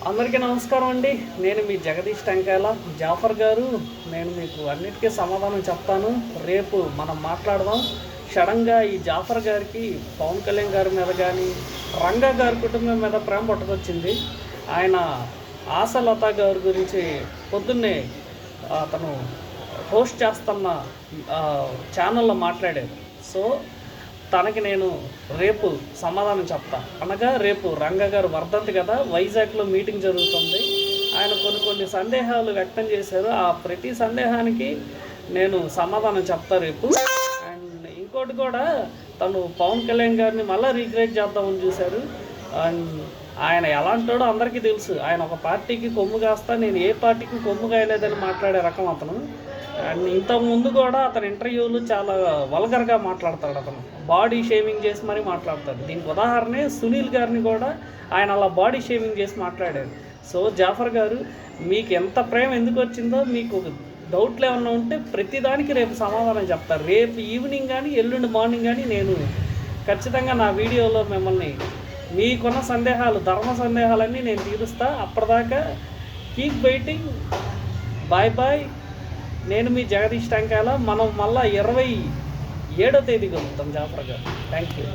అందరికీ నమస్కారం అండి. నేను మీ జగదీష్ టంకాయల. జాఫర్ గారు, నేను మీకు అన్నిటికీ సమాధానం చెప్తాను. రేపు మనం మాట్లాడదాం. సడన్గా ఈ జాఫర్ గారికి పవన్ కళ్యాణ్ గారి మీద కానీ రంగా గారి కుటుంబం మీద ప్రేమ పట్టుకొచ్చింది. ఆయన ఆశలత గారి గురించి పొద్దున్నే అతను హోస్ట్ చేస్తున్న ఛానల్లో మాట్లాడారు. సో తనకి నేను రేపు సమాధానం చెప్తా. అనగా రేపు రంగా గారు వర్ధంతి కదా, వైజాగ్లో మీటింగ్ జరుగుతుంది. ఆయన కొన్ని సందేహాలు వ్యక్తం చేశారు. ఆ ప్రతి సందేహానికి నేను సమాధానం చెప్తా రేపు. అండ్ ఇంకోటి కూడా, తను పవన్ కళ్యాణ్ గారిని మళ్ళీ రీక్రియేట్ చేద్దామని చూశారు. అండ్ ఆయన ఎలాంటాడో అందరికీ తెలుసు. ఆయన ఒక పార్టీకి కొమ్ము కాస్తా, నేను ఏ పార్టీకి కొమ్ము కాయలేదని మాట్లాడే రకం అతను. అండ్ ఇంతకుముందు కూడా అతని ఇంటర్వ్యూలు చాలా వల్గర్గా మాట్లాడతాడు. అతను బాడీ షేవింగ్ చేసి మరీ మాట్లాడతాడు. దీనికి ఉదాహరణే సునీల్ గారిని కూడా ఆయన అలా బాడీ షేవింగ్ చేసి మాట్లాడారు. సో జాఫర్ గారు, మీకు ఎంత ప్రేమ ఎందుకు వచ్చిందో, మీకు డౌట్లు ఏమన్నా ఉంటే ప్రతిదానికి రేపు సమాధానం చెప్తారు. రేపు ఈవినింగ్ కానీ ఎల్లుండి మార్నింగ్ కానీ నేను ఖచ్చితంగా నా వీడియోలో మిమ్మల్ని మీకున్న సందేహాలు, ధర్మ సందేహాలన్నీ నేను తీరుస్తా. అప్పటిదాకా కీప్ వెయిటింగ్. Bye bye. నేను మీ జగదీష్ టంకాయల. మనం మళ్ళీ 27వ తేదీ కలుగుతాం జాఫర్ గారు. Thank you.